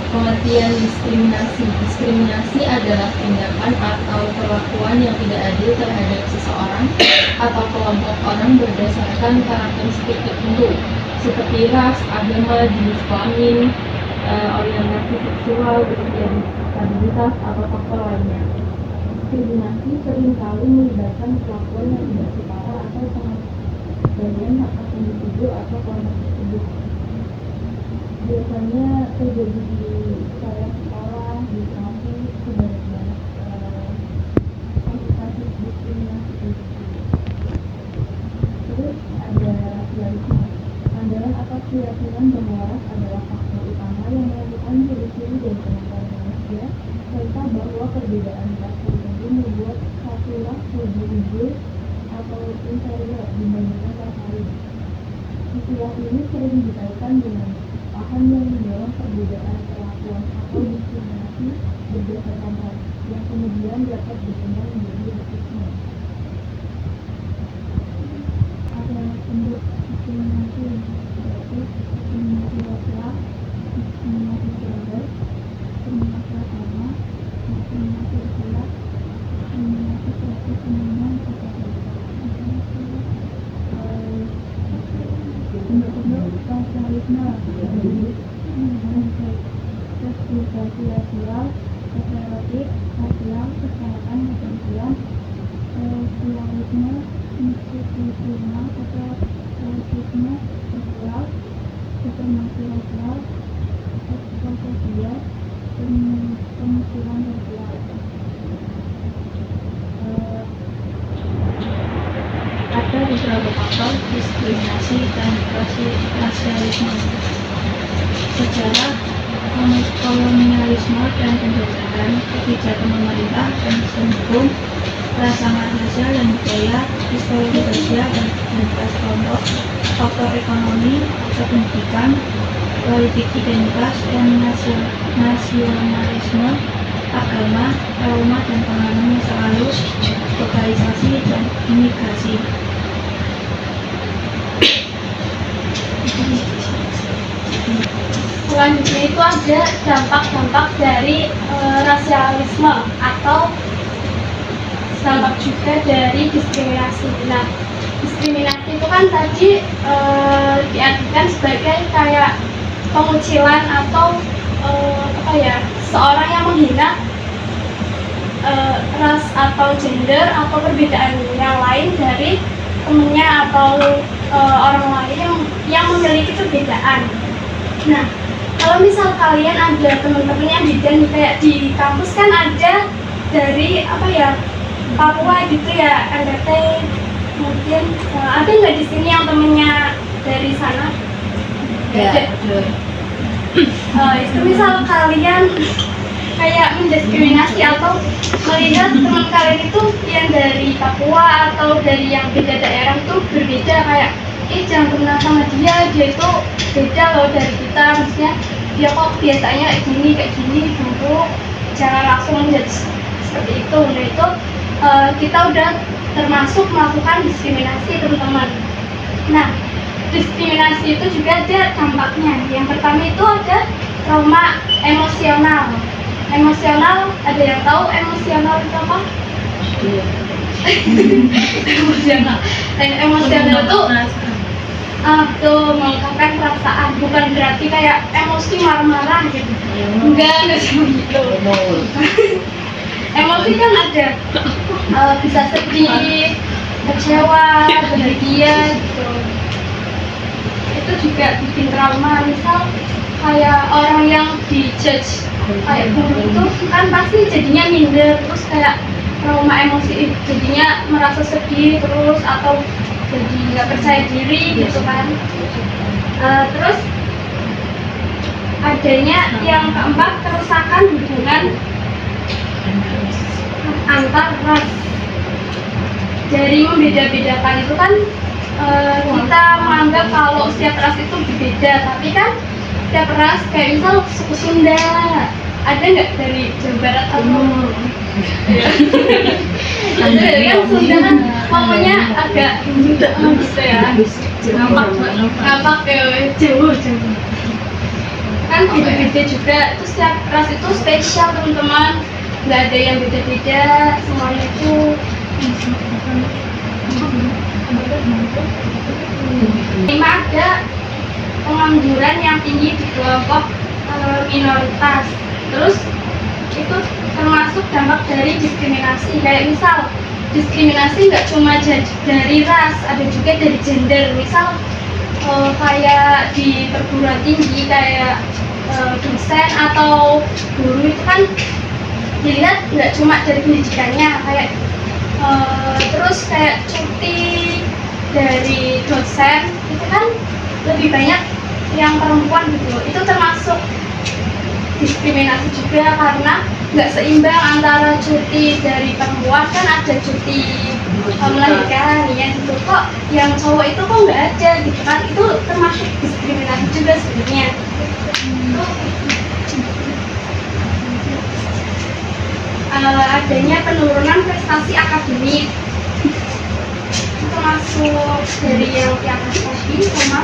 Pengertian diskriminasi. Diskriminasi adalah tindakan atau perlakuan yang tidak adil terhadap seseorang atau kelompok orang berdasarkan karakteristik tertentu seperti ras, agama, jenis kelamin, orientasi seksual, usia, disabilitas, atau faktor lainnya. Diskriminasi seringkali melibatkan perlakuan yang tidak setara atau pengabaian hak individu atau kelompok tersebut. Biasanya terjadi di sekolah, di kampus, sebagai kasus diskriminasi. Terus ada rasialisme. Pandangan atas keyakinan bahwa ras adalah faktor utama yang menentukan ciri-ciri dan kemampuan manusia, serta bahwa perbedaan ras tertentu membuat satu ras lebih unggul atau inferior dibandingkan ras lain. Istilah ini sering dikaitkan dengan paham yang mendorong perbedaan perlakuan atau diskriminasi berdasarkan ras, yang kemudian dapat berkembang menjadi rasisme. Ada bentuk diskriminasi yaitu diskriminasi rasial, diskriminasi gender, diskriminasi agama, diskriminasi usia, diskriminasi suatu kemudian bentuk-bentuk rasialisme segregasi rasial, stereotip rasial, kekerasan kebencian, pluralisme institusional atau rasisme sosial, diskriminasi rasial, eksklusifia, pemikiran rasial. Ada beberapa faktor diskriminasi dan rasialisme. Sejarah kolonialisme dan penjajahan, kebijakan pemerintah dan sistem hukum, rangsangan rasial dan budaya, histori sosial dan identitas kelompok, faktor ekonomi atau pendidikan, politik identitas dan nasionalisme, agama, trauma dan pengalaman masa lalu, lokalisasi dan imigrasi. Selanjutnya itu ada dampak-dampak dari rasialisme atau dampak juga dari diskriminasi. Nah, diskriminasi itu kan tadi diartikan sebagai kayak pengucilan atau seorang yang menghina ras atau gender atau perbedaan yang lain dari temennya atau orang lain yang memiliki perbedaan. Nah, kalau misal kalian ada teman-teman yang bidan kayak di kampus kan ada dari Papua gitu ya, NTT mungkin ada nggak di sini yang temennya dari sana? Ya, itu misal kalian kayak mendiskriminasi atau melihat teman kalian itu yang dari Papua atau dari yang beda daerah itu berbeda, kayak jangan kenal sama dia itu beda loh dari kita, maksudnya dia kok biasanya kayak gini dulu, jangan langsung menjadi seperti itu. Nah itu kita udah termasuk melakukan diskriminasi, teman-teman. Nah, diskriminasi itu juga ada dampaknya. Yang pertama itu ada trauma emosional. Emosional, ada yang tahu emosional itu apa? Emosional itu mengungkapkan perasaan, bukan berarti kayak emosi marah-marah gitu. Enggak seperti itu. Emosi kan ada bisa sedih, kecewa, bahagia gitu. Itu juga bikin trauma. Misal kayak orang yang dijudge kayak buruk itu kan pasti jadinya minder, terus kayak trauma emosi, jadinya merasa sedih terus atau jadi nggak percaya diri gitu kan. Terus adanya yang keempat, kerusakan hubungan antar ras. Dari membeda-bedakan itu kan kita menganggap kalau setiap ras itu berbeda, tapi kan setiap ras kayak misal suku Sunda ada nggak dari Jawa Barat atau kan Sunda kan ngomongnya agak gitu ya, nampak ya Jawa kan beda-beda juga. Itu setiap ras itu spesial teman-teman, nggak ada yang beda-beda, semuanya itu. Lima, ada pengangguran yang tinggi di kelompok minoritas. Terus itu termasuk dampak dari diskriminasi. Kayak misal diskriminasi nggak cuma dari ras, ada juga dari gender. Misal kayak di perguruan tinggi, kayak dosen atau guru itu kan dilihat nggak cuma dari pendidikannya, kayak terus kayak cuti dari dosen itu kan lebih banyak yang perempuan gitu. Itu termasuk diskriminasi juga, karena nggak seimbang antara cuti dari perempuan, kan ada cuti melahirkan ya gitu, kok yang cowok itu kok nggak ada gitu kan. Itu termasuk diskriminasi juga sebenarnya. Adanya penurunan prestasi akademik itu termasuk dari yang di atas tadi sama.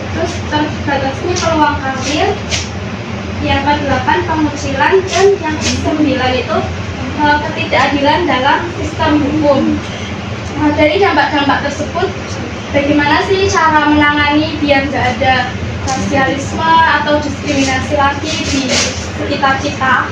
Terus terbatasnya peluang karir. Yang ke-8 pengucilan, dan yang ke-9 itu ketidakadilan dalam sistem hukum. Dari dampak-dampak tersebut, bagaimana sih cara menangani biar nggak ada rasialisme atau diskriminasi lagi di sekitar kita?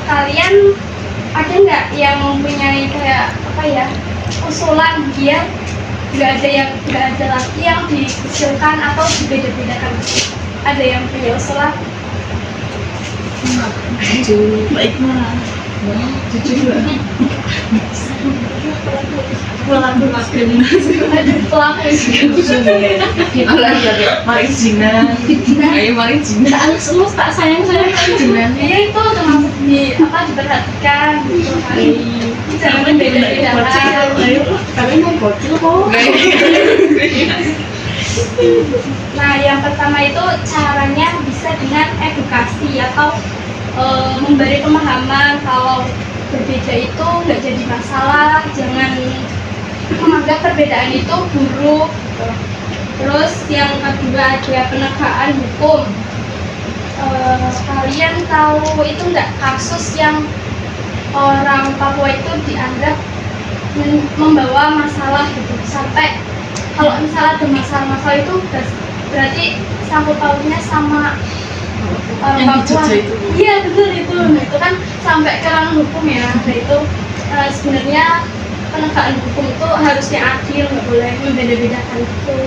Kalian ada nggak yang mempunyai kayak apa ya, usulan biar nggak ada lagi yang dikecilkan atau dibeda-bedakan? Ada yang punya usulan? Baik mah. Jujur. Pelaku diskriminasi. Pelaku diskriminasi. Mari Cina. Ayo mari Cina. Semua tak sayang Cina. Iya, itu termasuk diperhatikan gitu kan. Jangan beda-bedakan. Kami mau bocil kok. Nah, yang pertama itu caranya bisa dengan edukasi atau memberi pemahaman kalau berbeda itu nggak jadi masalah, jangan menganggap perbedaan itu buruk. Terus yang kedua ada penegakan hukum. Kalian tahu itu nggak kasus yang orang Papua itu dianggap membawa masalah gitu, sampai kalau misalnya ada masalah-masalah itu berarti sangkut pautnya sama orang Papua. Iya betul itu. Nah, itu kan sampai ke ranah hukum ya. Nah itu sebenarnya penegakan hukum itu harusnya adil, nggak boleh membeda-bedakan itu.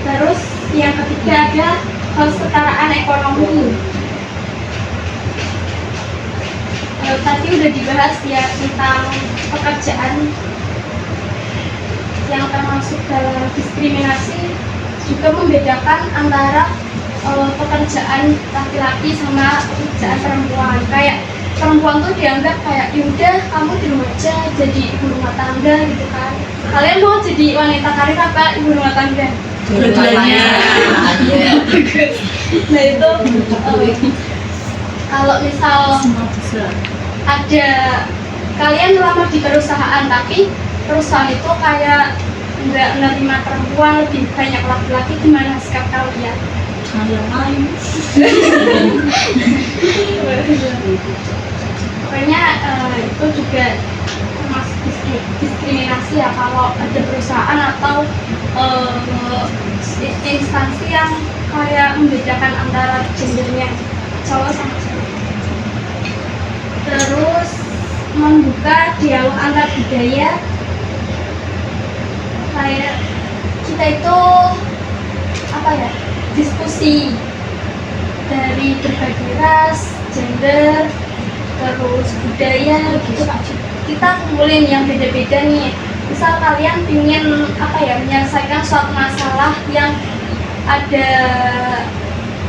Terus yang ketiga ada kesetaraan ekonomi. Tadi udah dibahas ya tentang pekerjaan yang termasuk dalam diskriminasi, juga membedakan antara pekerjaan laki-laki sama pekerjaan perempuan. Kayak perempuan tuh dianggap kayak yaudah kamu di rumah aja jadi ibu rumah tangga gitu kan. Kalian mau jadi wanita karir apa ibu rumah tangga? Dua-duanya. Nah itu kalau misal ada kalian melamar di perusahaan tapi perusahaan itu kayak nggak menerima perempuan, lebih banyak laki-laki, gimana sikap kalian? Yang lain. Pokoknya itu juga termasuk diskriminasi ya, kalau ada perusahaan atau instansi yang kayak membedakan antara gendernya cowok sama cewek. Terus membuka dialog antar budaya. Kayak kita itu apa ya, diskusi dari berbagai ras, gender, terus budaya gitu. Kita kumpulin yang beda-beda nih. Misal kalian ingin apa ya, menyelesaikan suatu masalah yang ada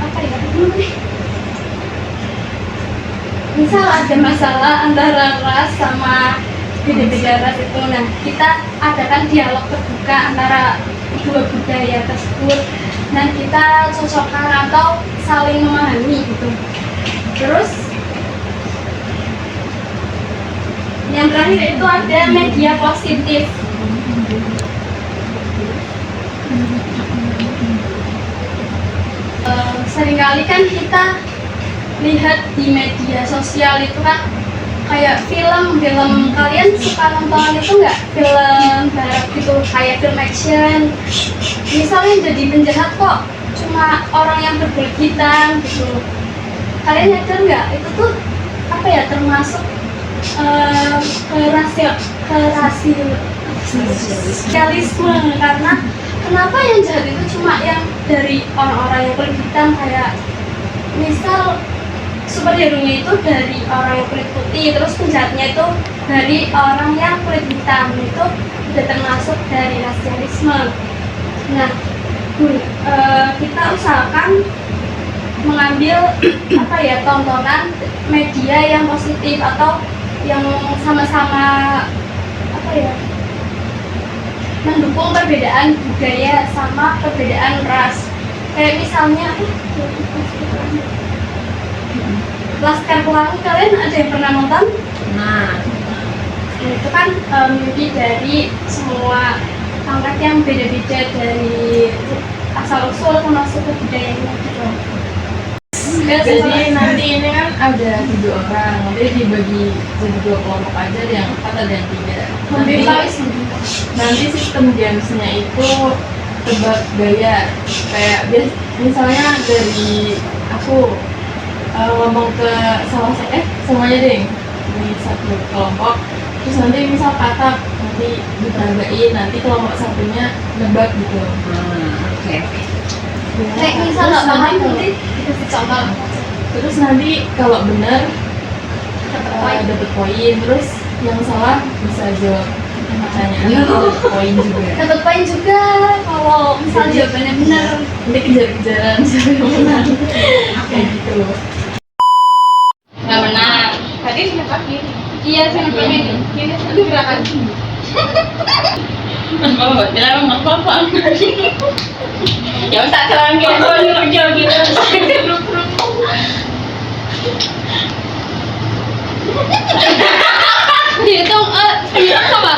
apa ya, misal ada masalah antara ras sama beda-beda ras itu. Nah, kita adakan dialog terbuka antara dua budaya tersebut dan kita cocokkan atau saling memahami gitu. Terus yang terakhir itu ada media positif. seringkali kan kita lihat di media sosial itu kan kayak film kalian suka nonton itu nggak, film barat gitu kayak film action misalnya jadi penjahat kok cuma orang yang berkulit hitam gitu. Kalian nyadar nggak itu tuh apa ya, termasuk kerasialisme, karena kenapa yang jahat itu cuma yang dari orang-orang yang kulit hitam, kayak misal superhero-nya itu dari orang yang kulit putih, terus penjahatnya itu dari orang yang kulit hitam, itu udah termasuk dari rasialisme. Nah, kita usahakan mengambil apa ya, tontonan media yang positif atau yang sama-sama apa ya, mendukung perbedaan budaya sama perbedaan ras. Kayak misalnya Laskar Pelangi, kalian ada yang pernah nonton? Nah, Itu kan mimpi dari semua pangkat yang beda-beda dari asal usul sama suku budayanya gitu. jadi nanti ini kan ada 3 orang, nanti dibagi jadi 2 kelompok aja, ada yang 4 ada yang 3. Nanti sistem gamesnya itu tebak gaya, kayak misalnya dari aku ngomong ke semuanya deh di satu kelompok, terus nanti misal kata nanti diperagain, nanti kelompok satunya nebak gitu. Oke. Kayak misal nggak paham nanti dikasih contoh. Terus nanti kalau benar dapat poin, terus yang salah bisa jawab pertanyaan dapat poin juga. Dapat poin juga kalau misal jawabannya benar. Nanti kejar-kejaran siapa yang menang kayak gitu. Nggak menang. Tadi sudah pakai. Iya, sini ini. Aduh gerakan. Apa bilang apa? Ya tak terang gitu gitu. Dihitung apa?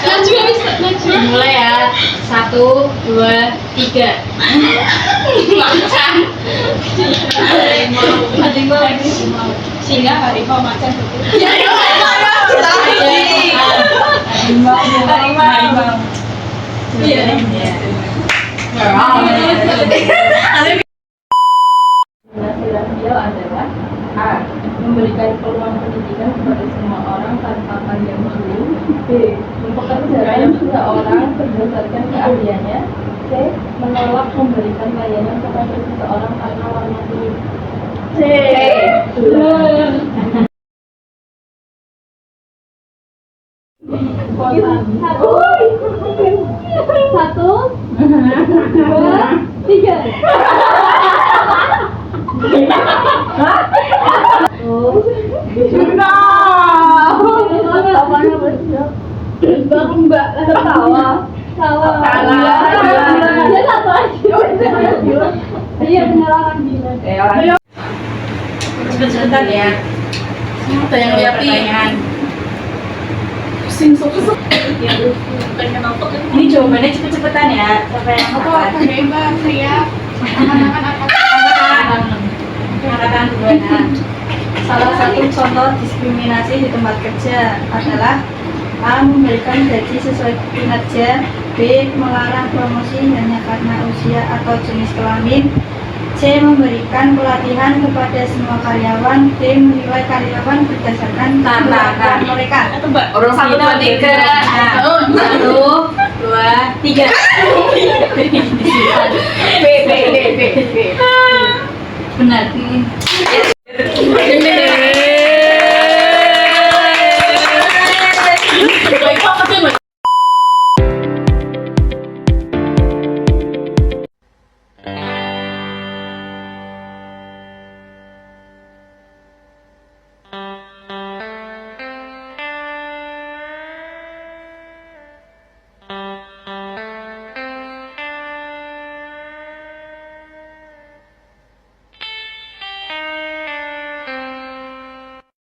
Maju bisa maju. Mulai ya. 1, 2, 3. Macan. Harimau. Singa, harimau, macan. Harimau. Iya. Nilai adalah A. Memberikan peluang pendidikan kepada semua orang tanpa pandang bulu. B. Mempekerjakan seseorang berdasarkan keahliannya. C. Menolak memberikan layanan kepada seseorang karena warna kulit. C. Satu, 2, 3. Mbak tertawa. Dia satu aja. Iya, beneran gila. Cepet-cepetan ya. Ada yang liatin. Pusing sok-sok. Ini jawabannya cepet-cepetan ya. Siapa yang angkat? Bebas ya. Angkatan 2. Salah satu contoh diskriminasi di tempat kerja adalah A. Memberikan gaji sesuai kinerja. B. Melarang promosi hanya karena usia atau jenis kelamin. C. Memberikan pelatihan kepada semua karyawan. D. Menilai karyawan berdasarkan kemampuan mereka. Orang 1, 2, 3. 1, 2, 3. B. Benar.